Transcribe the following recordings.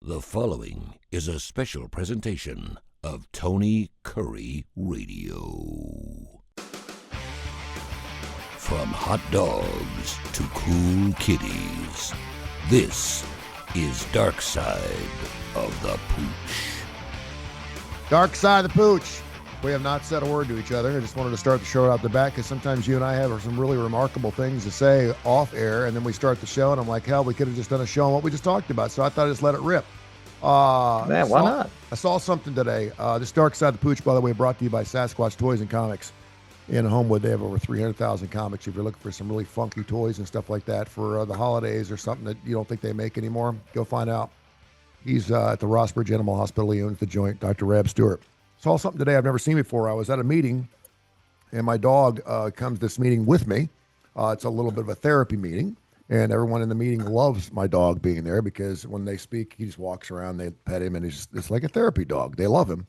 The following is a special presentation of Tony Curry Radio. From hot dogs to cool kitties, this is Darkside of the Pooch. Darkside of the Pooch. We have not said a word to each other. I just wanted to start the show out the back because sometimes you and I have some really remarkable things to say off air, and then we start the show, and I'm like, hell, we could have just done a show on what we just talked about. So I thought I'd just let it rip. Man, why not? I saw something today. This Darkside of the Pooch, by the way, brought to you by Sasquatch Toys and Comics in Homewood. They have over 300,000 comics. If you're looking for some really funky toys and stuff like that for the holidays or something that you don't think they make anymore, go find out. He's at the Rossbridge Animal Hospital. He owns the joint, Dr. Rab Stewart. Saw something today I've never seen before. I was at a meeting, and my dog comes to this meeting with me. It's a little bit of a therapy meeting, and everyone in the meeting loves my dog being there because when they speak, he just walks around, they pet him, and it's like a therapy dog. They love him.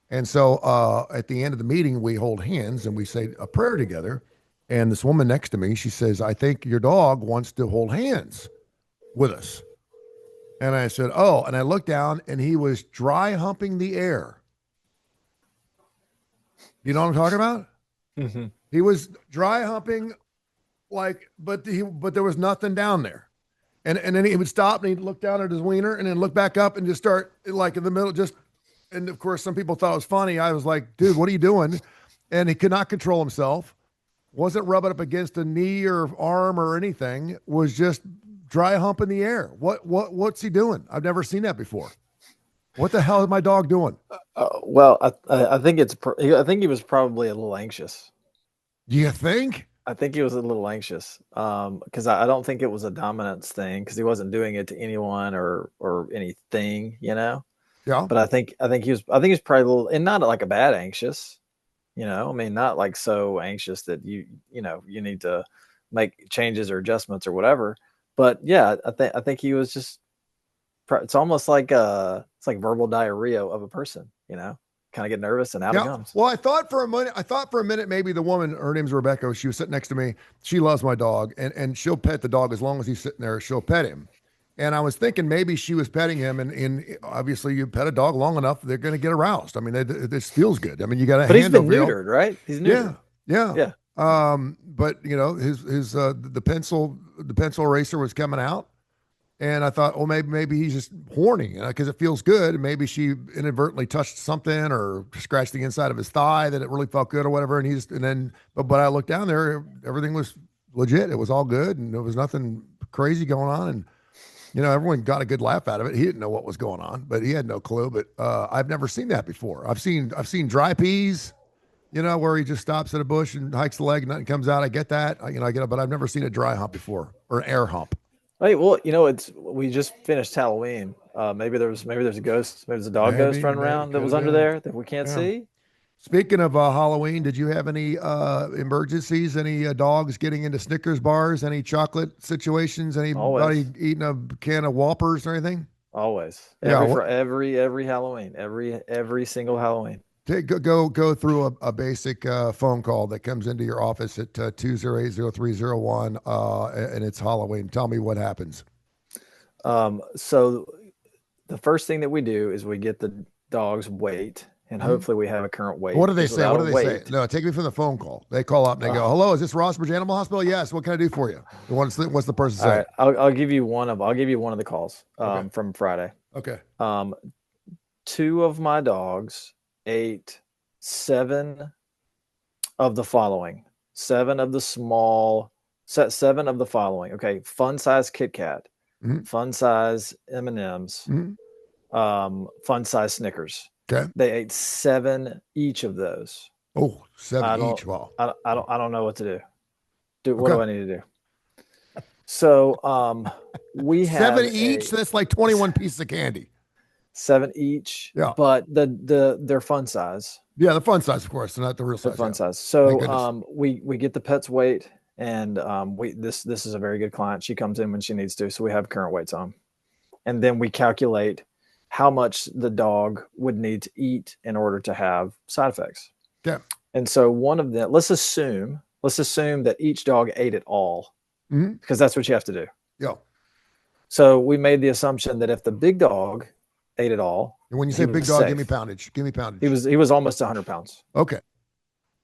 And so at the end of the meeting, we hold hands, and we say a prayer together. And this woman next to me, she says, I think your dog wants to hold hands with us. And I said, oh, and I looked down, and he was dry humping the air. You know what I'm talking about? Mm-hmm. He was dry humping, but there was nothing down there. And then he would stop and he'd look down at his wiener and then look back up and just start like in the middle, and of course some people thought it was funny. I was like, dude, what are you doing? And he could not control himself. Wasn't rubbing up against a knee or arm or anything. Was just dry humping the air. What's he doing? I've never seen that before. What the hell is my dog doing? Well, I think I think he was probably a little anxious. You think? I think he was a little anxious because I don't think it was a dominance thing because he wasn't doing it to anyone or anything, you know. Yeah. But I think he was probably a little, and not like a bad anxious, you know. I mean, not like so anxious that you need to make changes or adjustments or whatever. But yeah, I think he was just. It's almost like it's like verbal diarrhea of a person, you know, kind of get nervous and out it comes. Well, I thought for a minute, maybe the woman, her name's Rebecca. She was sitting next to me. She loves my dog and she'll pet the dog as long as he's sitting there, she'll pet him. And I was thinking maybe she was petting him and obviously you pet a dog long enough, they're going to get aroused. I mean, this feels good. I mean, you got to But he's been neutered, right? He's neutered. Yeah. But you know, his the pencil eraser was coming out. And I thought, well, maybe he's just horny because it feels good. And maybe she inadvertently touched something or scratched the inside of his thigh that it really felt good or whatever. But I looked down there, everything was legit. It was all good. And there was nothing crazy going on. And, you know, everyone got a good laugh out of it. He didn't know what was going on, but he had no clue. But I've never seen that before. I've seen dry peas, you know, where he just stops at a bush and hikes the leg and nothing comes out. I get that. I get it, but I've never seen a dry hump before or an air hump. Hey, well, you know, we just finished Halloween. Maybe there's a ghost, maybe there's a dog ghost running around that was under there that we can't see. Speaking of Halloween, did you have any emergencies? Any dogs getting into Snickers bars? Any chocolate situations? Anybody eating a can of Whoppers or anything? Always. Every Halloween, every single Halloween. Go through a basic phone call that comes into your office at 208-0301, and it's Halloween. Tell me what happens. So the first thing that we do is we get the dog's weight, and hopefully we have a current weight. What do they say? Say? No, take me from the phone call. They call up and they go, "Hello, is this Rossbridge Animal Hospital?" Yes. What can I do for you? What's the person saying? All right, I'll give you one of the calls from Friday. Okay. 2 of my dogs ate 7 of the following. 7 of the following. Okay, fun size Kit Kat, fun size M&Ms, fun size Snickers. Okay, they ate 7 each of those. Oh, 7 each. Wow. I don't know what to do. What do I need to do? So we have 7 each. That's like 21 pieces of candy. 7 each, but they're fun size. Yeah, the fun size, of course, not the real size. The fun size. So we get the pet's weight, and this is a very good client. She comes in when she needs to, so we have current weights on, and then we calculate how much the dog would need to eat in order to have side effects. Yeah. And so one of them, let's assume that each dog ate it all, because that's what you have to do. Yeah. So we made the assumption that if the big dog ate it all, And when you he say was big dog, safe. give me poundage. Give me poundage. He was almost 100 pounds. Okay.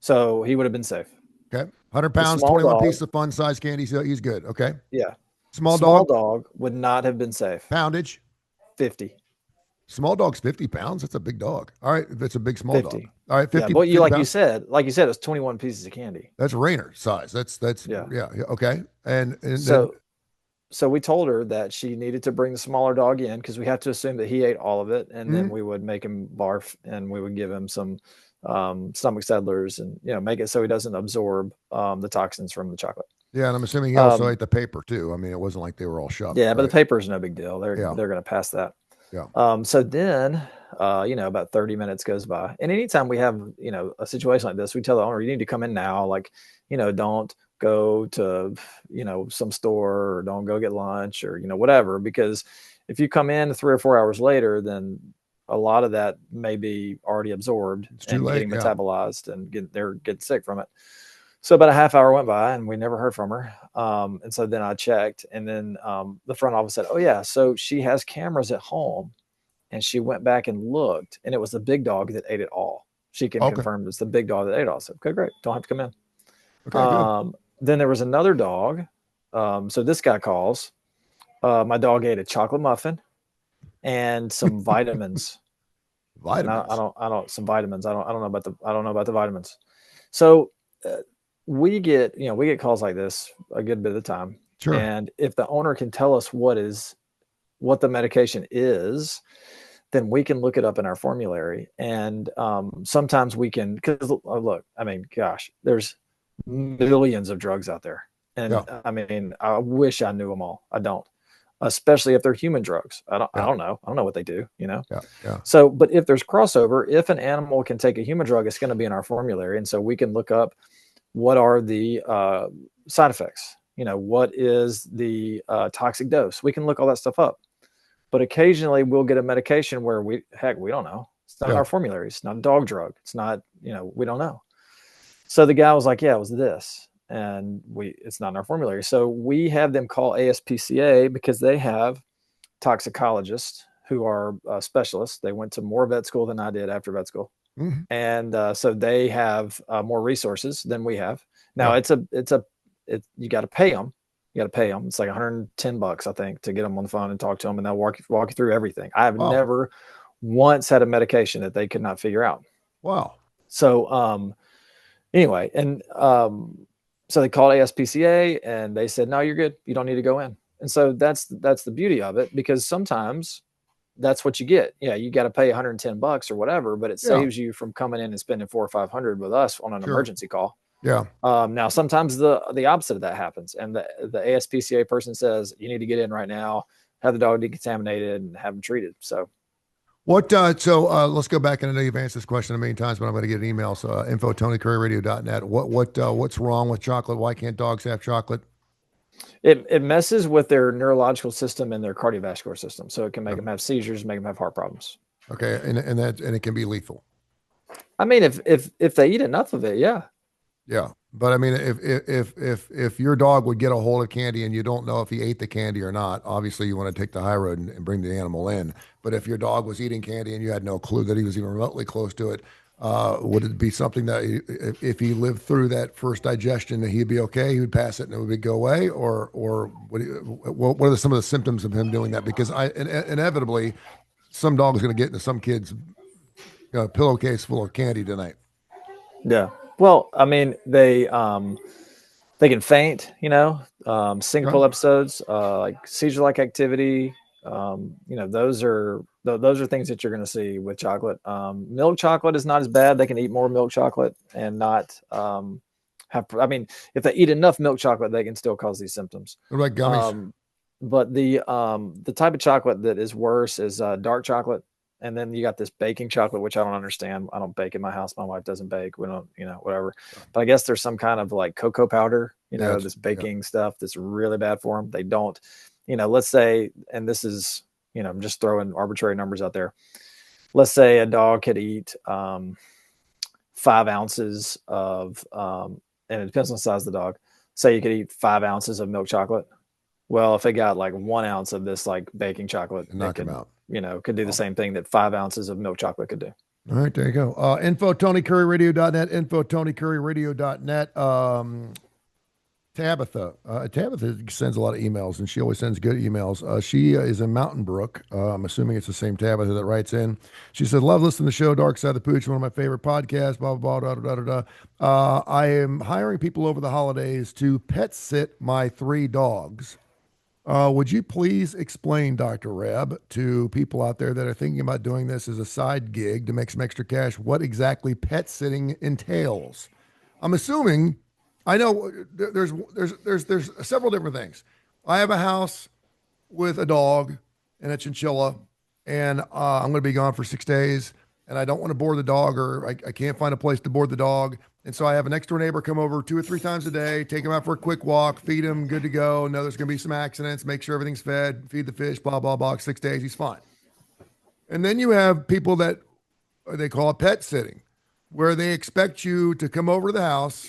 So he would have been safe. Okay. 100 The pounds, small 21 dog, pieces of fun size candy. So he's good. Okay. yeah. Small Small dog, dog would not have been safe. poundage. 50. Small dog's 50 pounds. That's a big dog. All right. If it's a big small 50. dog. All right. 50, Yeah, but 50 like pounds. you said, it was 21 pieces of candy. That's Rainer size. That's Yeah. Okay. And So we told her that she needed to bring the smaller dog in because we have to assume that he ate all of it, and then we would make him barf, and we would give him some stomach settlers, and make it so he doesn't absorb the toxins from the chocolate. yeah, and I'm assuming he also ate the paper too. I mean, it wasn't like they were all shoved. Yeah, but right? the paper is no big deal. They're Yeah. going to pass that. Yeah. So then, about 30 minutes goes by, and anytime we have a situation like this, we tell the owner, you need to come in now. Like, don't go to some store, or don't go get lunch, or whatever, because if you come in 3 or 4 hours later, then a lot of that may be already absorbed and getting metabolized, and they're getting sick from it. So about a half hour went by, and we never heard from her. And so then I checked, and then the front office said, oh yeah, so she has cameras at home, and she went back and looked, and it was the big dog that ate it all. She can confirm it's the big dog that ate it all. So, okay, great. Don't have to come in. Okay, good. Then there was another dog. So this guy calls. My dog ate a chocolate muffin and some vitamins. Vitamins. I don't some vitamins. I don't know about the vitamins. So we get calls like this a good bit of the time. Sure. And if the owner can tell us what the medication is, then we can look it up in our formulary. And sometimes we can, because look, I mean, gosh, there's millions of drugs out there. And I mean, I wish I knew them all. I don't, especially if they're human drugs. I don't know. I don't know what they do, Yeah. So, but if there's crossover, if an animal can take a human drug, it's going to be in our formulary. And so we can look up what are the side effects, what is the toxic dose. We can look all that stuff up. But occasionally we'll get a medication where we don't know. It's not in our formulary. It's not a dog drug. It's not, we don't know. So the guy was like, yeah, it was this. And it's not in our formulary. So we have them call ASPCA because they have toxicologists who are specialists. They went to more vet school than I did after vet school. Mm-hmm. And so they have more resources than we have. Now you got to pay them. You got to pay them. It's like $110, I think, to get them on the phone and talk to them, and they'll walk you through everything. I have never once had a medication that they could not figure out. Wow. So anyway, and so they called ASPCA, and they said, no, you're good. You don't need to go in. And so that's the beauty of it, because sometimes that's what you get. Yeah, you got to pay $110 or whatever, but it saves you from coming in and spending $400 or $500 with us on an emergency call. Yeah. Now sometimes the opposite of that happens, and the ASPCA person says you need to get in right now, have the dog decontaminated, and have them treated. So what? Let's go back, and I know you've answered this question a million times, but I'm going to get an email. So info@TonyCurryRadio.net. What's wrong with chocolate? Why can't dogs have chocolate? It messes with their neurological system and their cardiovascular system, so it can make them have seizures, make them have heart problems. Okay, and it can be lethal. I mean, if they eat enough of it, yeah. Yeah, but I mean, if your dog would get a hold of candy and you don't know if he ate the candy or not, obviously you want to take the high road and bring the animal in. But if your dog was eating candy and you had no clue that he was even remotely close to it, would it be something that if he lived through that first digestion, that he'd be okay? He would pass it and it would go away, or what are some of the symptoms of him doing that? Because inevitably, some dog is going to get into some kid's pillowcase full of candy tonight. Yeah. Well, I mean, they can faint, syncope episodes, like seizure-like activity. Those are things that you're going to see with chocolate. Milk chocolate is not as bad. They can eat more milk chocolate and not if they eat enough milk chocolate, they can still cause these symptoms. What about gummies? But the type of chocolate that is worse is dark chocolate. And then you got this baking chocolate, which I don't understand. I don't bake in my house. My wife doesn't bake. We don't, whatever. But I guess there's some kind of like cocoa powder, this baking stuff that's really bad for them. They don't, let's say, and this is, I'm just throwing arbitrary numbers out there. Let's say a dog could eat 5 ounces of, and it depends on the size of the dog. Say you could eat 5 ounces of milk chocolate. Well, if they got like 1 ounce of this like baking chocolate, And they knock them could, out. could do the same thing that 5 ounces of milk chocolate could do. All right, there you go. Info TonyCurryRadio.net. Info TonyCurryRadio.net. Tabitha sends a lot of emails, and she always sends good emails. She is in Mountain Brook. I'm assuming it's the same Tabitha that writes in. She said, "Love listening to the show, Darkside the Pooch, one of my favorite podcasts, blah, blah, blah, da, da, da, da. I am hiring people over the holidays to pet sit my 3 dogs. Would you please explain, Dr. Reb, to people out there that are thinking about doing this as a side gig to make some extra cash, what exactly pet sitting entails?" I'm assuming, I know there's several different things. I have a house with a dog and a chinchilla, and I'm going to be gone for 6 days, and I don't want to board the dog, or I can't find a place to board the dog. And so I have a next door neighbor come over 2 or 3 times a day, take him out for a quick walk, feed him, good to go. Know there's going to be some accidents, make sure everything's fed, feed the fish, blah, blah, blah. 6 days, he's fine. And then you have people that they call it pet sitting, where they expect you to come over to the house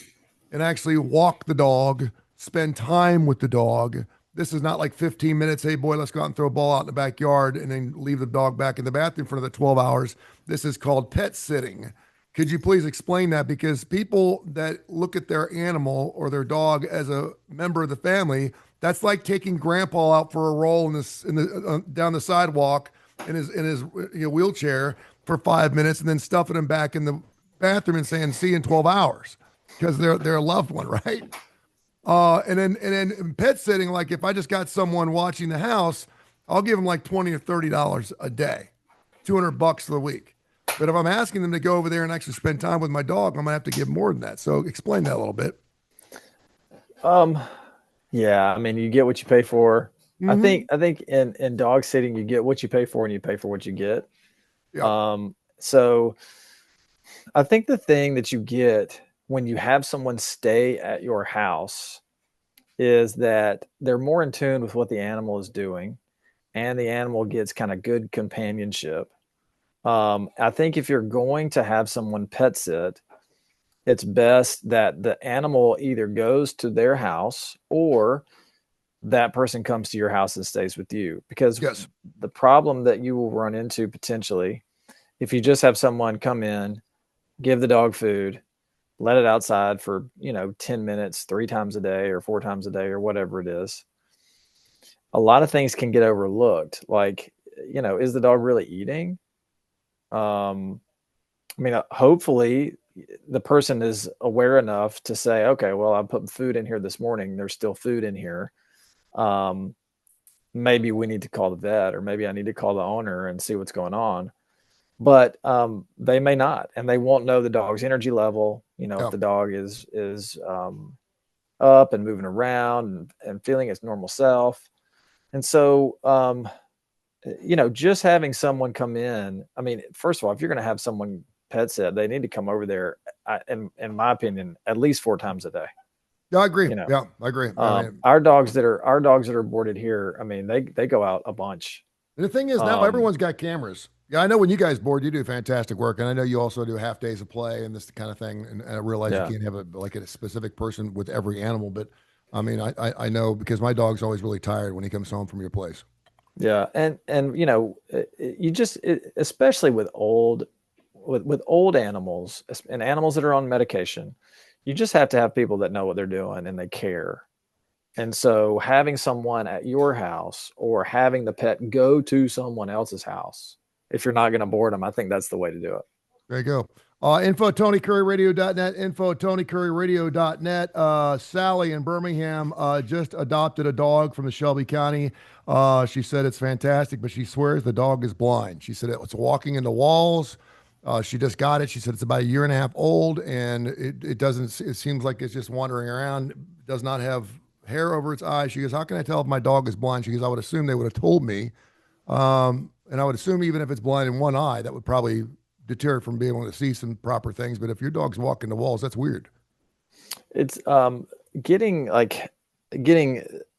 and actually walk the dog, spend time with the dog. This is not like 15 minutes. Hey, boy, let's go out and throw a ball out in the backyard and then leave the dog back in the bathroom for another 12 hours. This is called pet sitting. Could you please explain that? Because people that look at their animal or their dog as a member of the family, that's like taking grandpa out for a roll down the sidewalk in his wheelchair for 5 minutes and then stuffing him back in the bathroom and saying, "See you in 12 hours." Because they're a loved one, right? And then pet sitting, like if I just got someone watching the house, I'll give them like $20 or $30 a day, $200 for the week. But if I'm asking them to go over there and actually spend time with my dog, I'm gonna have to give more than that. So explain that a little bit. Yeah, I mean, you get what you pay for. Mm-hmm. I think in dog sitting, you get what you pay for and you pay for what you get. Yeah. So I think the thing that you get when you have someone stay at your house is that they're more in tune with what the animal is doing, and the animal gets kind of good companionship. I think if you're going to have someone pet sit, it's best that the animal either goes to their house or that person comes to your house and stays with you. Because Yes. the problem that you will run into potentially, if you just have someone come in, give the dog food, let it outside for 10 minutes 3 times a day or 4 times a day or whatever it is, a lot of things can get overlooked, like is the dog really eating? I mean, hopefully the person is aware enough to say, okay, well, I put food in here this morning, there's still food in here. Maybe we need to call the vet, or maybe I need to call the owner and see what's going on. But they may not, and they won't know the dog's energy level. If Yeah. the dog is up and moving around and feeling its normal self. And so, just having someone come in. I mean, first of all, if you're going to have someone pet sit, they need to come over there. In my opinion, at least 4 times a day. Yeah, I agree. You know, Yeah, I agree. I mean, our dogs that are boarded here, I mean, they go out a bunch. and the thing is, now everyone's got cameras. Yeah, I know when you guys board, you do fantastic work, and I know you also do half days of play and this kind of thing. And I realize you Yeah. can't have a specific person with every animal, but I mean, I know because my dog's always really tired when he comes home from your place. Yeah, and you just especially with old animals and animals that are on medication, you just have to have people that know what they're doing and they care. And so having someone at your house or having the pet go to someone else's house, if you're not going to board them, I think that's the way to do it. There you go. Info TonyCurryRadio.net. Info TonyCurryRadio.net. Sally in Birmingham just adopted a dog from the Shelby County. She said it's fantastic, but she swears the dog is blind. She said it's walking into walls. She just got it. She said it's about 1.5 years old, and it doesn't. It seems like it's just wandering around. Does not have hair over its eyes. She goes, "How can I tell if my dog is blind?" She goes, "I would assume they would have told me, and I would assume even if it's blind in one eye, that would probably deter it from being able to see some proper things. But if your dog's walking the walls, that's weird." It's getting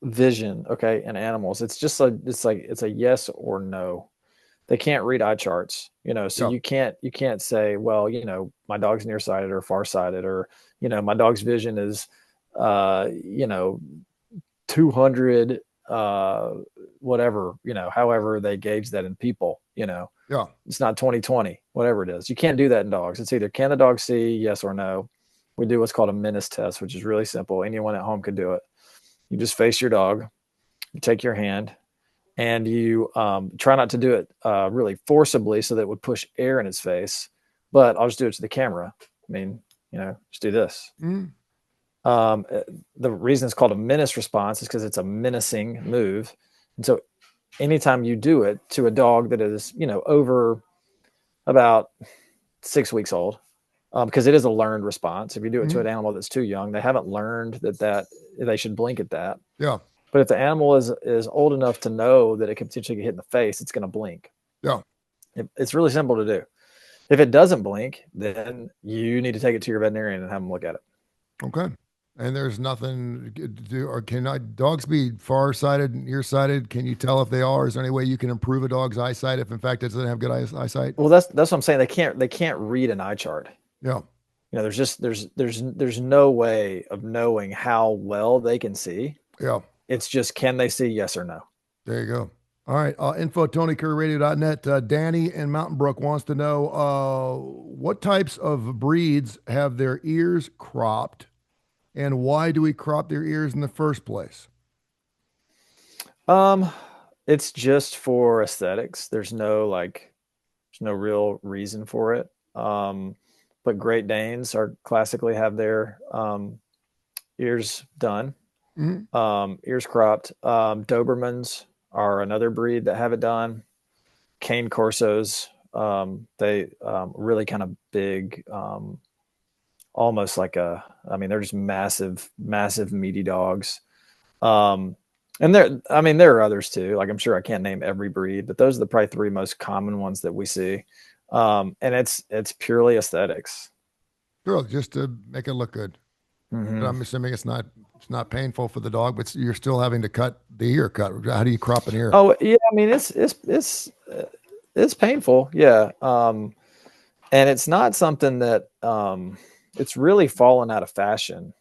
vision, okay, in animals. It's just it's a yes or no. They can't read eye charts, so Yeah. you can't say, well, my dog's nearsighted or farsighted, or my dog's vision is 200 whatever, however they gauge that in people, Yeah. it's not 20/20, whatever it is. You can't do that in dogs. It's either can the dog see, yes or no. We do what's called a menace test, which is really simple. Anyone at home can do it. You just face your dog, you take your hand, and you try not to do it really forcibly so that it would push air in its face. But I'll just do it to the camera. I mean, just do this. Mm. The reason it's called a menace response is because it's a menacing move. And so anytime you do it to a dog that is, over about 6 weeks old, because it is a learned response. If you do it to an animal that's too young, they haven't learned that they should blink at that. Yeah. But if the animal is old enough to know that it could potentially get hit in the face, it's going to blink. Yeah. It's really simple to do. If it doesn't blink, then you need to take it to your veterinarian and have them look at it. Okay. And there's nothing to do, or dogs be farsighted, nearsighted? Can you tell if they are? Is there any way you can improve a dog's eyesight if, in fact, it doesn't have good eyesight? Well, that's what I'm saying. They can't read an eye chart. Yeah. There's no way of knowing how well they can see. Yeah. It's just, can they see, yes or no? There you go. All right. Info TonyCurryRadio.net. Danny in Mountain Brook wants to know what types of breeds have their ears cropped, and why do we crop their ears in the first place? It's just for aesthetics. There's no real reason for it. But Great Danes are classically have their ears done, ears cropped. Dobermans are another breed that have it done. Cane Corsos, they really kind of big, almost like they're just massive, meaty dogs. And there are others too. Like, I'm sure I can't name every breed, but those are probably 3 most common ones that we see. And it's purely aesthetics. Sure, just to make it look good. Mm-hmm. But I'm assuming it's not painful for the dog, but you're still having to cut the ear cut. How do you crop an ear? Oh yeah, I mean it's painful, yeah. And it's not something that it's really fallen out of fashion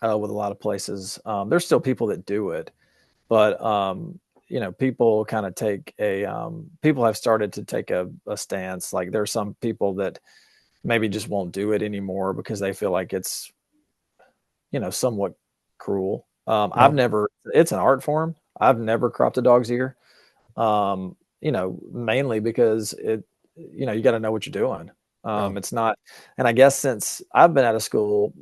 with a lot of places. There's still people that do it, but people kind of take people have started to take a stance. Like, there's some people that maybe just won't do it anymore because they feel like it's, somewhat cruel. It's an art form. I've never cropped a dog's ear, mainly because you got to know what you're doing. It's not, and I guess since I've been out of school,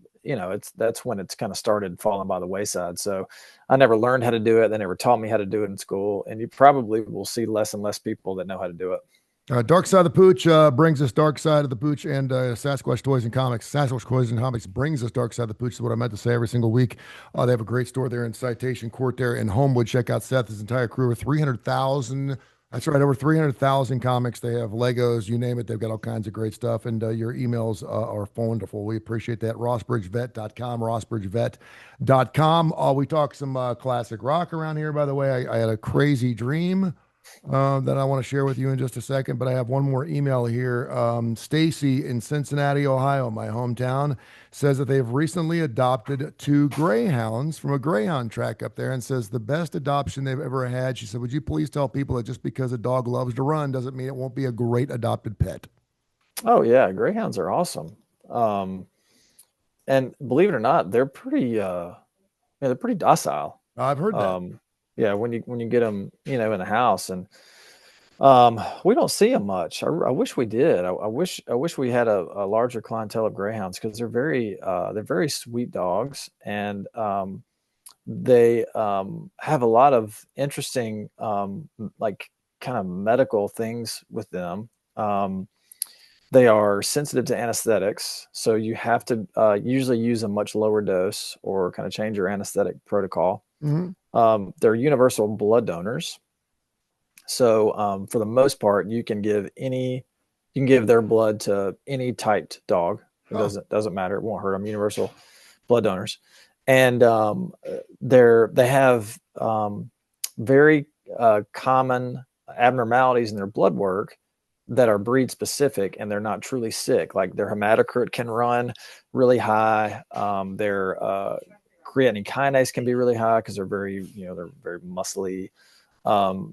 that's when it's kind of started falling by the wayside. So I never learned how to do it. They never taught me how to do it in school. And you probably will see less and less people that know how to do it. Darkside of the Pooch brings us Darkside of the Pooch and Sasquatch Toys and Comics. Sasquatch Toys and Comics brings us Darkside of the Pooch. Is what I meant to say every single week. They have a great store there in Citation Court there in Homewood. Check out Seth, his entire crew, over 300,000. That's right, over 300,000 comics. They have Legos, you name it. They've got all kinds of great stuff. And your emails are wonderful. We appreciate that. RossBridgeVet.com, RossBridgeVet.com. We talk some classic rock around here, by the way. I had a crazy dream that I want to share with you in just a second, but I have one more email here. Stacy in Cincinnati, Ohio, my hometown, says that they've recently adopted 2 greyhounds from a greyhound track up there, and says the best adoption they've ever had. She said, would you please tell people that just because a dog loves to run doesn't mean it won't be a great adopted pet? Oh yeah, greyhounds are awesome. And believe it or not, they're pretty docile. I've heard that. Yeah, when you get them, in the house, and we don't see them much. I wish we did. I wish we had a larger clientele of greyhounds, because they're very sweet dogs, and they have a lot of interesting like kind of medical things with them. They are sensitive to anesthetics, so you have to usually use a much lower dose or kind of change your anesthetic protocol. Mm-hmm. They're universal blood donors. So for the most part, you can give their blood to any typed dog. It doesn't matter. It won't hurt them. Universal blood donors. And they have very common abnormalities in their blood work that are breed specific, and they're not truly sick. Like, their hematocrit can run really high. Their creatine kinase can be really high because they're very, they're very muscly.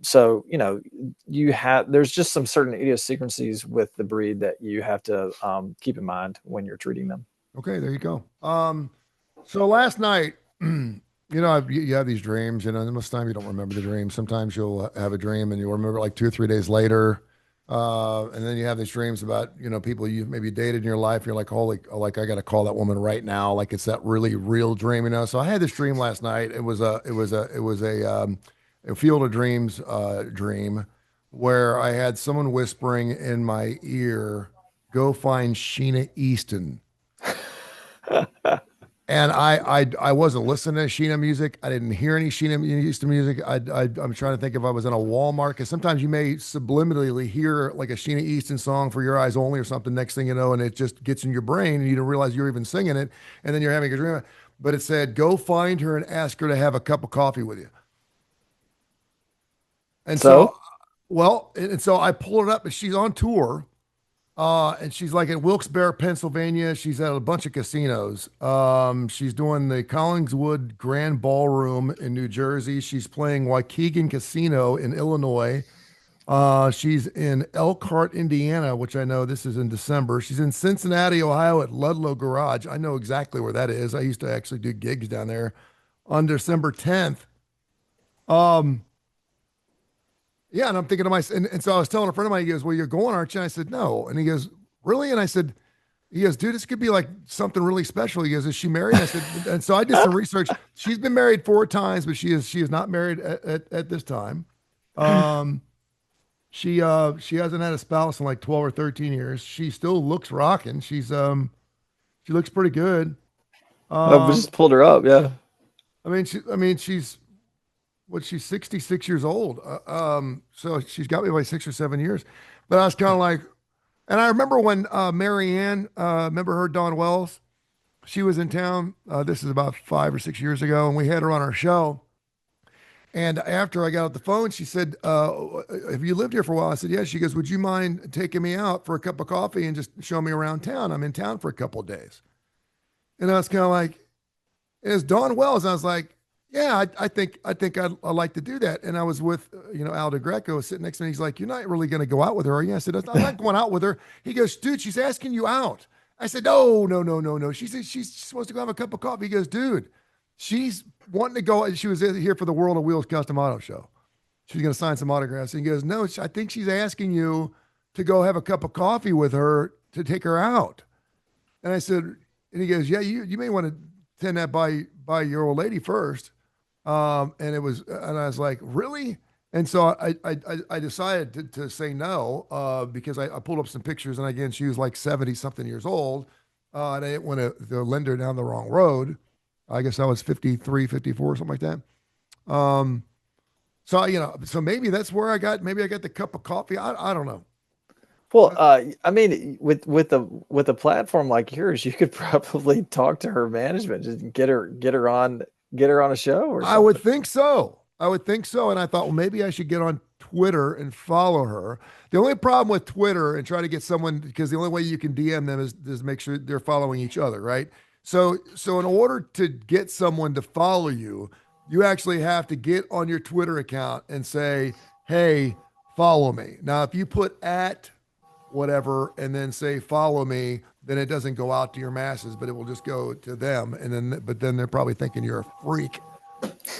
So, there's just some certain idiosyncrasies with the breed that you have to keep in mind when you're treating them. Okay, there you go. So last night, you have these dreams, most of the time you don't remember the dream. Sometimes you'll have a dream and you'll remember it like 2 or 3 days later. And then you have these dreams about, people you maybe dated in your life. You're like, holy, like I got to call that woman right now. Like it's that really real dream, So I had this dream last night. It was a Field of Dreams dream where I had someone whispering in my ear, "Go find Sheena Easton." And I wasn't listening to Sheena music. I didn't hear any Sheena Easton music. I'm trying to think if I was in a Walmart, because sometimes you may subliminally hear like a Sheena Easton song for Your Eyes Only or something. Next thing you know, and it just gets in your brain, and you don't realize you're even singing it, and then you're having a dream. But it said, "Go find her and ask her to have a cup of coffee with you." And So, so I pulled it up, and she's on tour. And she's like at Wilkes-Barre, Pennsylvania. She's at a bunch of casinos. She's doing the Collingswood Grand Ballroom in New Jersey. She's playing Waukegan Casino in Illinois. She's in Elkhart, Indiana, which I know this is in December. She's in Cincinnati, Ohio at Ludlow Garage. I know exactly where that is. I used to actually do gigs down there on December 10th. Yeah, and I'm thinking to myself, and so I was telling a friend of mine, he goes, "Well, you're going, aren't you?" And I said, "No." And he goes, "Really?" And I said, he goes, "Dude, this could be like something really special." He goes, "Is she married?" And I said, and so I did some research. She's been married 4 times, but she is not married at this time. She hasn't had a spouse in like 12 or 13 years. She still looks rocking. She looks pretty good. I just pulled her up. Yeah. She's 66 years old. So she's got me by 6 or 7 years. But I was kind of like, and I remember when Marianne, remember her, Dawn Wells? She was in town. This is about 5 or 6 years ago, and we had her on our show. And after I got off the phone, she said, "Have you lived here for a while?" I said, "Yes." She goes, "Would you mind taking me out for a cup of coffee and just show me around town? I'm in town for a couple of days." And I was kind of like, "It's Dawn Wells." And I was like, "Yeah, I think I'd like to do that." And I was with, Al DeGreco sitting next to me. He's like, "You're not really going to go out with her, are you?" I said, "I'm not going out with her." He goes, "Dude, she's asking you out." I said, "No, no, no, no, no. She said she's supposed to go have a cup of coffee." He goes, "Dude, she's wanting to go." She was here for the World of Wheels Custom Auto Show. She's going to sign some autographs. And he goes, "No, I think she's asking you to go have a cup of coffee with her to take her out." And I said, and he goes, "Yeah, you may want to tend that by your old lady first." And I was like, "Really?" And so I decided to say no, because I pulled up some pictures, and again, she was like 70 something years old. And I didn't want to lend her down the wrong road. I guess I was 53, 54, something like that. So maybe that's where maybe I got the cup of coffee. I don't know. Well, with a platform like yours, you could probably talk to her management, just get her on a show or something. I would think so. And I thought, well, maybe I should get on Twitter and follow her. The only problem with Twitter and try to get someone, because the only way you can DM them is make sure they're following each other, right? So in order to get someone to follow you, you actually have to get on your Twitter account and say, "Hey, follow me." Now, if you put at whatever and then say follow me, then it doesn't go out to your masses, but it will just go to them. But then they're probably thinking you're a freak.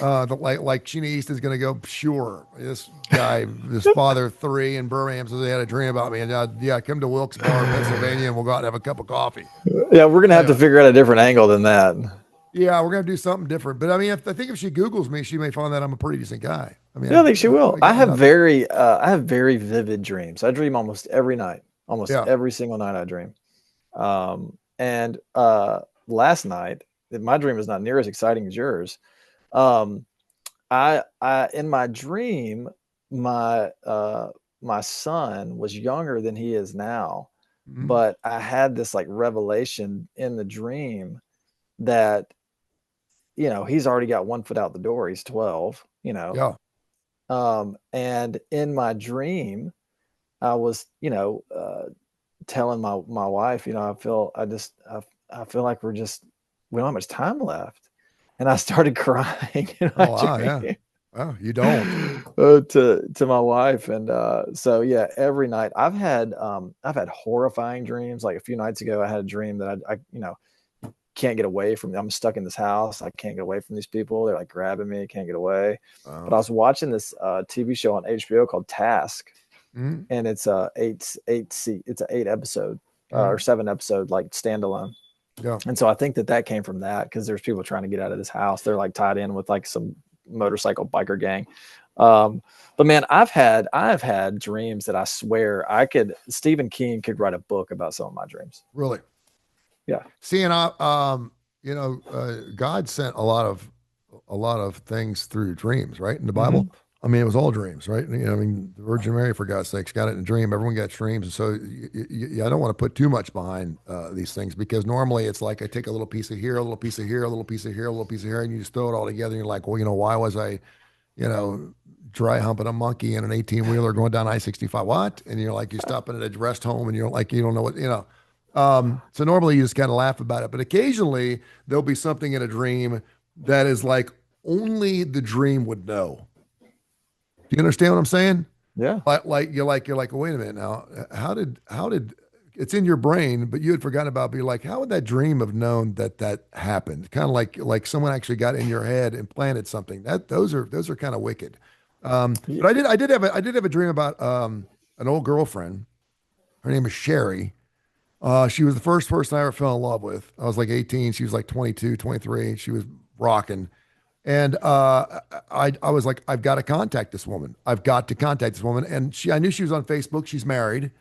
Like Sheena Easton's going to go, "Sure, this guy, this father of 3 in Birmingham says he had a dream about me, and come to Wilkes-Barre, Pennsylvania, and we'll go out and have a cup of coffee." Yeah, we're gonna have to figure out a different angle than that. Yeah, we're gonna do something different. But I mean, I think if she Googles me, she may find that I'm a pretty decent guy. I mean, Yeah, I think she will. I have nothing. I have very vivid dreams. I dream almost every night, almost every single night I dream. And last night, my dream is not near as exciting as yours. I in my dream, my son was younger than he is now, but I had this like revelation in the dream that, he's already got 1 foot out the door. He's 12, Yeah. and in my dream, I was, telling my wife, I feel like we don't have much time left. and I started crying in my Oh, wow, yeah. dream. Oh, you don't. To my wife. And so yeah, every night I've had horrifying dreams. Like a few nights ago I had a dream that I can't get away from. I'm stuck in this house. I can't get away from these people. They're like grabbing me, can't get away. But I was watching this TV show on HBO called Task, Mm-hmm. and it's an 8 episode or 7 episode like standalone. Yeah. And so I think that came from that, because there's people trying to get out of this house. They're like tied in with like some motorcycle biker gang. But man, I've had dreams that I swear Stephen King could write a book about some of my dreams. Really? Yeah. See, and God sent a lot of things through dreams, right? In the Bible. Mm-hmm. I mean, it was all dreams, right? I mean, the Virgin Mary, for God's sakes, got it in a dream. Everyone got dreams. And so I don't want to put too much behind these things, because normally it's like I take a little piece of here, a little piece of here, a little piece of here, a little piece of here, and you just throw it all together. And you're like, well, why was I, dry humping a monkey in an 18-wheeler going down I-65? What? And you're like, you're stopping at a rest home, and you're like, you don't know what, So normally you just kind of laugh about it. But occasionally there'll be something in a dream that is like only the dream would know. Do you understand what I'm saying? Yeah. You're like, wait a minute now. How did it's in your brain, but you had forgotten about, be like, how would that dream have known that happened? Kind of like someone actually got in your head and planted something. Those are kind of wicked. But I did have a dream about an old girlfriend. Her name is Sherry. She was the first person I ever fell in love with. I was like 18. She was like 22, 23. She was rocking. And I was like, I've got to contact this woman. I've got to contact this woman. And I knew she was on Facebook. She's married.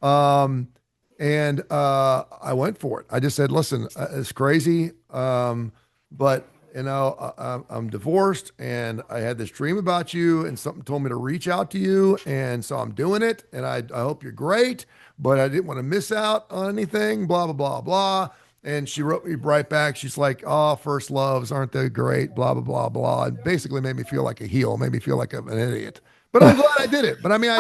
And I went for it. I just said, listen, it's crazy. But I'm divorced, and I had this dream about you, and something told me to reach out to you. And so I'm doing it. And I hope you're great, but I didn't want to miss out on anything, blah, blah, blah, blah. And she wrote me right back. She's like, oh, first loves, aren't they great? Blah, blah, blah, blah. And basically made me feel like a heel, made me feel like an idiot. But I'm glad I did it. But I mean,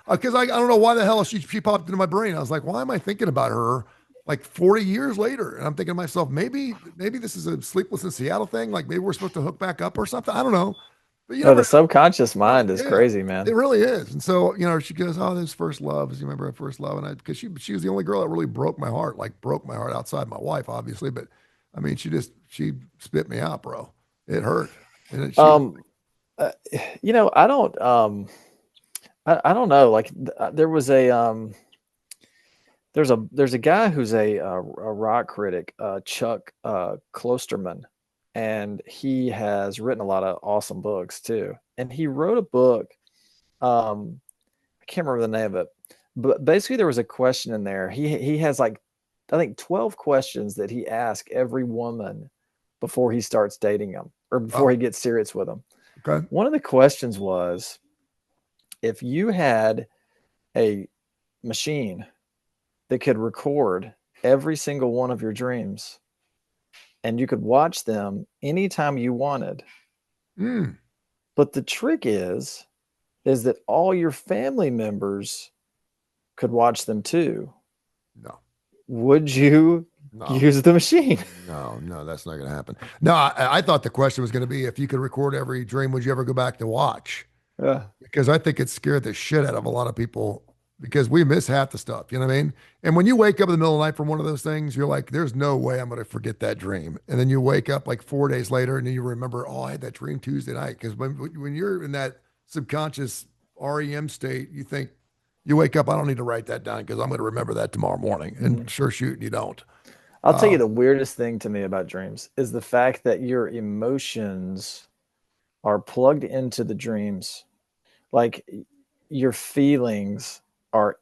because I don't know why the hell she popped into my brain. I was like, why am I thinking about her like 40 years later? And I'm thinking to myself, maybe this is a Sleepless in Seattle thing. Like maybe we're supposed to hook back up or something. I don't know. But the subconscious mind is crazy, man. It really is. And so, she goes, oh, this first love. You remember her first love? And because she was the only girl that really broke my heart outside my wife, obviously. But I mean, she spit me out, bro. It hurt. And I don't know. Like there's a guy who's a rock critic, Chuck Klosterman. And he has written a lot of awesome books too. And he wrote a book. I can't remember the name of it, but basically there was a question in there. He has like, I think 12 questions that he asks every woman before he starts dating them, or before he gets serious with them. Okay. One of the questions was, if you had a machine that could record every single one of your dreams, and you could watch them anytime you wanted. But the trick is that all your family members could watch them too. No. Would you use the machine? No, that's not going to happen. No, I thought the question was going to be, if you could record every dream, would you ever go back to watch? Yeah. Because I think it scared the shit out of a lot of people, because we miss half the stuff, you know what I mean? And when you wake up in the middle of the night from one of those things, you're like, there's no way I'm going to forget that dream. And then you wake up like 4 days later and then you remember, oh, I had that dream Tuesday night. Because when you're in that subconscious REM state, you think, you wake up, I don't need to write that down because I'm going to remember that tomorrow morning. And sure shoot, you don't. I'll tell you the weirdest thing to me about dreams is the fact that your emotions are plugged into the dreams. Like your feelings are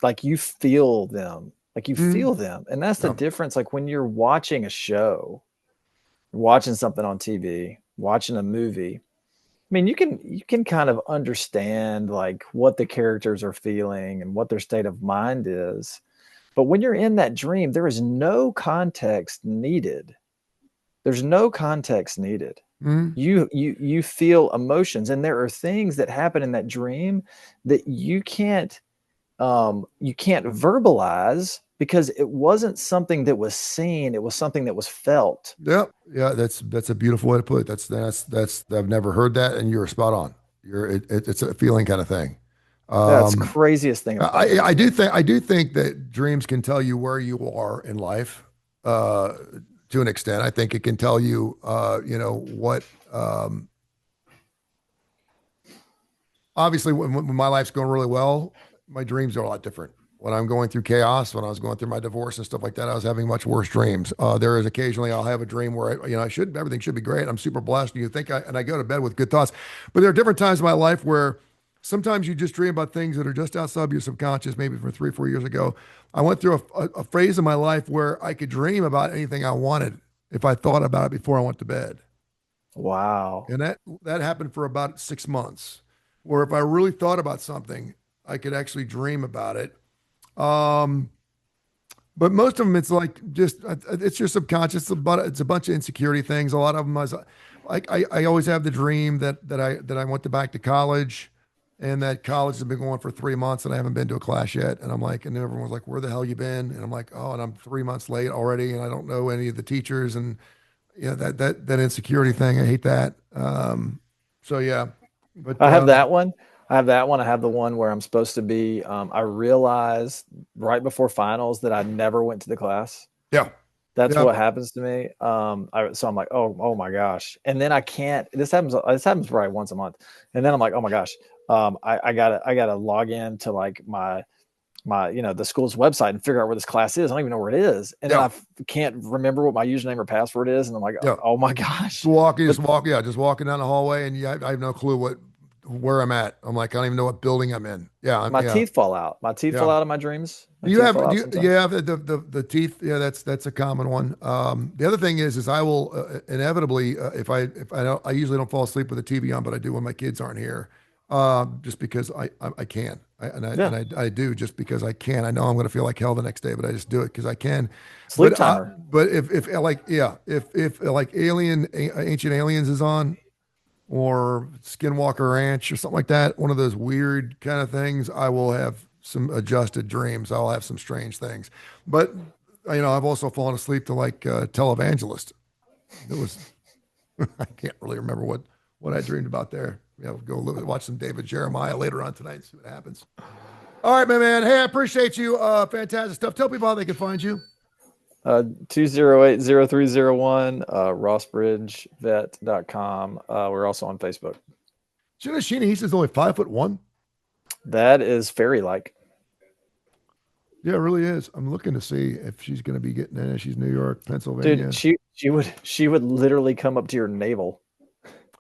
like, you feel them, and that's the difference. Like when you're watching a show, watching something on TV, watching a movie, I mean, you can kind of understand like what the characters are feeling and what their state of mind is, but when you're in that dream, there is no context needed. There's no context needed. You feel emotions, and there are things that happen in that dream that you can't you can't verbalize because it wasn't something that was seen. It was something that was felt. Yeah, yeah, that's a beautiful way to put it. That's I've never heard that, and you're spot on. It's a feeling kind of thing. That's Um, craziest thing about dreams, man. I do think that dreams can tell you where you are in life, uh, to an extent. I think it can tell you, what. Obviously, when my life's going really well, my dreams are a lot different. When I'm going through chaos, when I was going through my divorce and stuff like that, I was having much worse dreams. There is occasionally I'll have a dream where everything should be great. I'm super blessed, and I go to bed with good thoughts. But there are different times in my life where sometimes you just dream about things that are just outside your subconscious. Maybe from 3 or 4 years ago, I went through a phase in my life where I could dream about anything I wanted if I thought about it before I went to bed. Wow. And that happened for about 6 months, where if I really thought about something, I could actually dream about it. Um, but most of them, it's like it's your subconscious. It's a bunch of insecurity things. A lot of them, I always have the dream that I went back to college, and that college has been going for 3 months, and I haven't been to a class yet. And I'm like, and everyone's like, "Where the hell you been?" And I'm like, "Oh, and I'm 3 months late already, and I don't know any of the teachers." And that insecurity thing, I hate that. So yeah, but I have that one. I have that one. I have the one where I'm supposed to be. I realized right before finals that I never went to the class. yeah, That's yeah, what happens to me. So I'm like, oh my gosh. And then I can't, this happens probably once a month. And then I'm like, oh my gosh. I gotta log in to like my, the school's website and figure out where this class is. I don't even know where it is. And then yeah, I can't remember what my username or password is. And I'm like, yeah. oh my gosh. Just walking down the hallway, and I have no clue where I'm at. I'm like, I don't even know what building I'm in. Yeah, My yeah, teeth fall out. My teeth fall yeah. out of my dreams. My Do you teeth have fall do out you, sometimes. yeah the teeth? Yeah, that's a common one. The other thing is I will inevitably, if I don't, I usually don't fall asleep with the TV on, but I do when my kids aren't here, just because I can, Yeah. I do just because I can. I know I'm going to feel like hell the next day, but I just do it because I can. Sleep timer. But if like yeah if like Ancient Aliens is on, or Skinwalker Ranch or something like that, one of those weird kind of things, I will have some adjusted dreams. I'll have some strange things. But I've also fallen asleep to like Televangelist. It was I can't really remember what I dreamed about there. Watch some David Jeremiah later on tonight and see what happens. All right, my man. Hey, I appreciate you. Fantastic stuff. Tell people how they can find you. 208-0301, rossbridgevet.com. We're also on Facebook. Sheena Easton's only 5'1". That is fairy like. Yeah, it really is. I'm looking to see if she's going to be getting in it. She's New York, Pennsylvania. Dude, she would literally come up to your navel.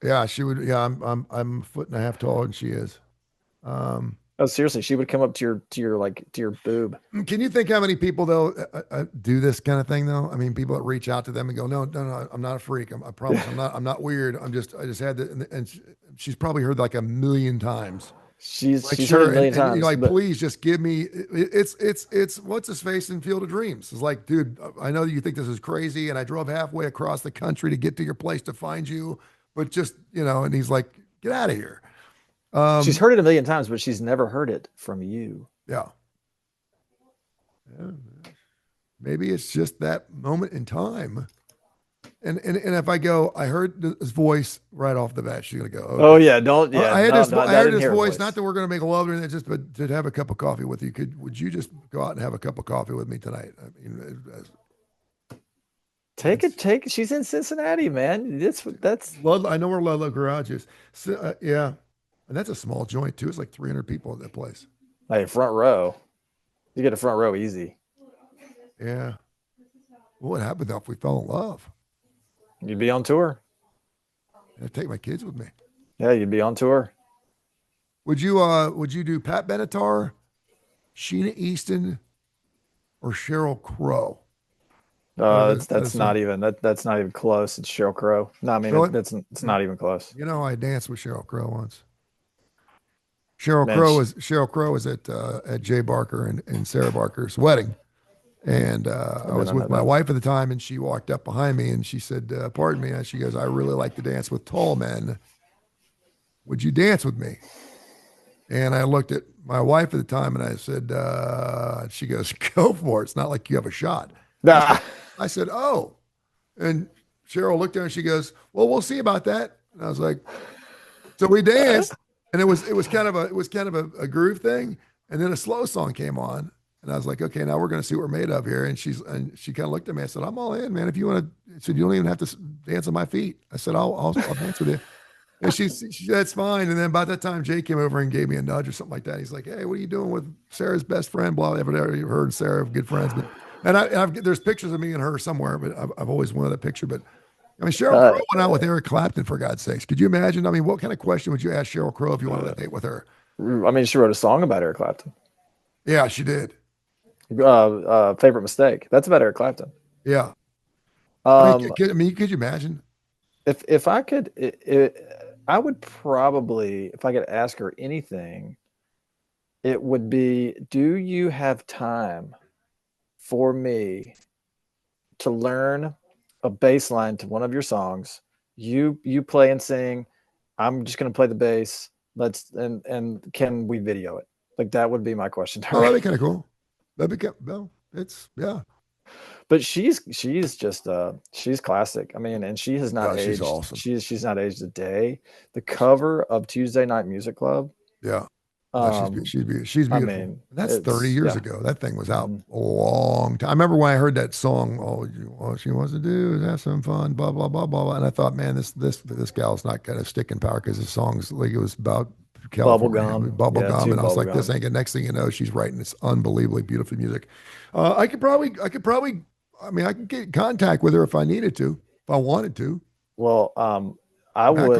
Yeah, she would. Yeah, I'm a foot and a half taller than she is. Oh, seriously, she would come up to your boob. Can you think how many people though do this kind of thing though? I mean, people that reach out to them and go, no, I'm not a freak. I promise, I'm not weird. I just had that, and she's probably heard like a million times. She's Like, heard it a million times. You're like, please just give me. It's what's his face in Field of Dreams. It's like, dude, I know you think this is crazy, and I drove halfway across the country to get to your place to find you, but just and he's like, get out of here. She's heard it a million times, but she's never heard it from you. Yeah. Maybe it's just that moment in time. And if I go, I heard his voice right off the bat, she's gonna go, okay. Oh yeah, don't yeah. I heard this voice, voice. not that we're gonna make love or anything, but to have a cup of coffee with you. Would you just go out and have a cup of coffee with me tonight? I mean, take. She's in Cincinnati, man. That's. I know where Ludlow Garage is. So, yeah. And that's a small joint too. It's like 300 people at that place. Hey, front row. You get a front row easy. Yeah. What would happen though if we fell in love? You'd be on tour. I'd take my kids with me. Yeah, you'd be on tour. Would you do Pat Benatar, Sheena Easton, or Sheryl Crow? That's not even close. It's Sheryl Crow. No, I mean Really? it's not even close. I danced with Sheryl Crow once. Sheryl Crow was at Jay Barker and Sarah Barker's wedding, and I was with my wife at the time, and she walked up behind me and she said, "Pardon me," and she goes, "I really like to dance with tall men. Would you dance with me?" And I looked at my wife at the time and I said, she goes, go for it. It's not like you have a shot. Nah. I said, oh. And Cheryl looked at her and she goes, well, we'll see about that. And I was like, so we danced, and it was kind of a groove thing. And then a slow song came on. And I was like, okay, now we're going to see what we're made of here. And she kind of looked at me. I said, I'm all in, man. If you want to, I said, you don't even have to dance on my feet. I said, I'll dance with you. And she said, that's fine. And then by that time, Jay came over and gave me a nudge or something like that. He's like, hey, what are you doing with Sarah's best friend? Blah, blah, blah. You've heard Sarah, good friends. But, there's pictures of me and her somewhere, but I've always wanted that picture. But I mean, Sheryl Crow went out with Eric Clapton, for God's sakes. Could you imagine? I mean, what kind of question would you ask Sheryl Crow if you wanted to date with her? I mean, she wrote a song about Eric Clapton. Yeah, she did. Favorite Mistake. That's about Eric Clapton. Yeah. Could you imagine? If I could, I would probably, if I could ask her anything, it would be, do you have time for me to learn a bass line to one of your songs? You play and sing. I'm just going to play the bass. And can we video it? Like, that would be my question to her. Oh, that'd be kind of cool. Yeah. But she's just she's classic. I mean, and she has not aged. She's awesome. She's not aged a day. The cover of Tuesday Night Music Club. Yeah. She's beautiful. I mean, that's 30 years ago. That thing was out a long time. I remember when I heard that song, all she wants to do is have some fun, blah, blah, blah, blah, blah. And I thought, man, this gal's not going to stick in power, because the song's like, it was about California, bubble gum. And I was like, this ain't good. Next thing you know, she's writing this unbelievably beautiful music. I could probably, I mean, I could get in contact with her if I needed to, if I wanted to. Well, I would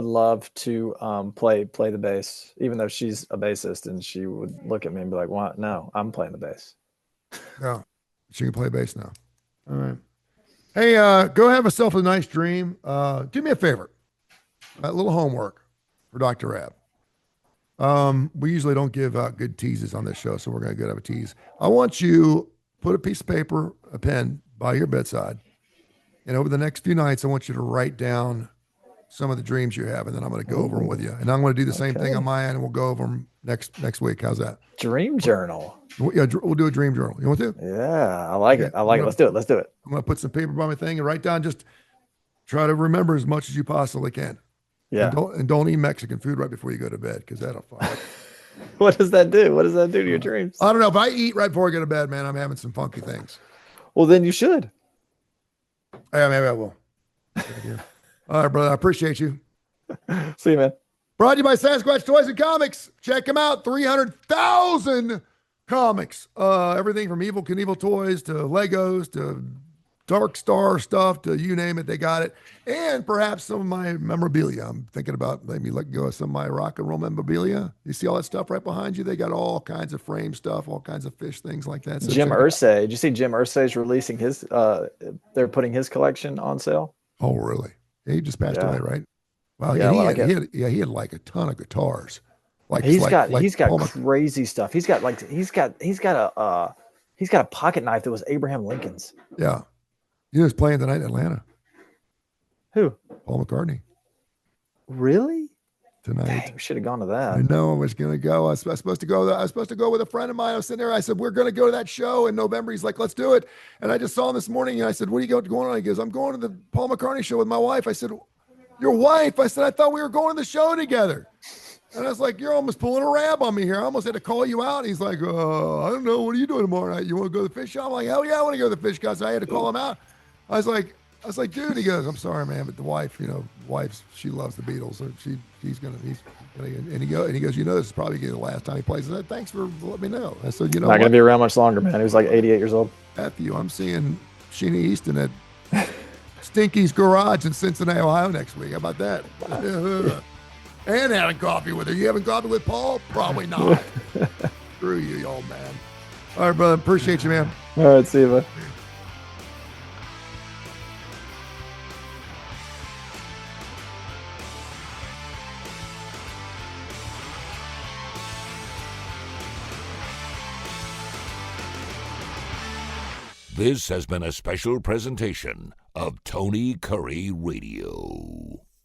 love to play the bass, even though she's a bassist, and she would look at me and be like, "What? No, I'm playing the bass." Yeah, she can play bass now. All right. Hey, go have yourself a nice dream. Do me a favor. A little homework for Dr. Ab. We usually don't give out good teases on this show, so we're going to go have a tease. I want you put a piece of paper, a pen by your bedside. And over the next few nights, I want you to write down some of the dreams you have, and then I'm going to go over them with you. And I'm going to do the same thing on my end, and we'll go over them next week. How's that? Dream journal. Yeah, we'll do a dream journal. You want to? Yeah, I like it. Let's do it. I'm going to put some paper by my thing and write down. Just try to remember as much as you possibly can. Yeah. And don't eat Mexican food right before you go to bed, because that'll fuck. What does that do? What does that do to your dreams? I don't know. If I eat right before I go to bed, man, I'm having some funky things. Well, then you should. Yeah, maybe I will. All right, brother. I appreciate you. See you, man. Brought to you by Sasquatch Toys and Comics. Check them out. 300,000 comics. Everything from Evil Knievel toys to Legos to Dark Star stuff to you name it, they got it. And perhaps some of my memorabilia. I'm thinking about maybe letting go of some of my rock and roll memorabilia. You see all that stuff right behind you? They got all kinds of frame stuff, all kinds of fish things like that. So Jim Irsay. Did you see Jim Irsay's releasing his, they're putting his collection on sale? Oh, really? Yeah, he just passed away, right? Well, Yeah, he had like a ton of guitars. Like he's got crazy stuff. He's got a pocket knife that was Abraham Lincoln's. Yeah. You know who's playing tonight in Atlanta? Who? Paul McCartney. Really? Tonight. Dang, we should have gone to that. I know I was going to go. I was supposed to go. I was supposed to go with a friend of mine. I was sitting there. I said, we're going to go to that show in November. He's like, let's do it. And I just saw him this morning. And I said, what are you going on? He goes, I'm going to the Paul McCartney show with my wife. I said, your wife? I said, I thought we were going to the show together. And I was like, you're almost pulling a rab on me here. I almost had to call you out. He's like, I don't know. What are you doing tomorrow night? You want to go to the fish shop? I'm like, hell yeah, I want to go to the fish shop. So I had to call him out. I was like, dude, he goes, I'm sorry, man, but the wife, she loves the Beatles. So he's gonna, and he goes, this is probably the last time he plays. I said, thanks for letting me know. I said, not gonna be around much longer, man. He was like 88 years old. After you, I'm seeing Sheena Easton at Stinky's Garage in Cincinnati, Ohio next week. How about that? And having coffee with her. You having coffee with Paul? Probably not. Screw you old man. All right, brother. Appreciate you, man. All right, see you, man. This has been a special presentation of Tony Curry Radio.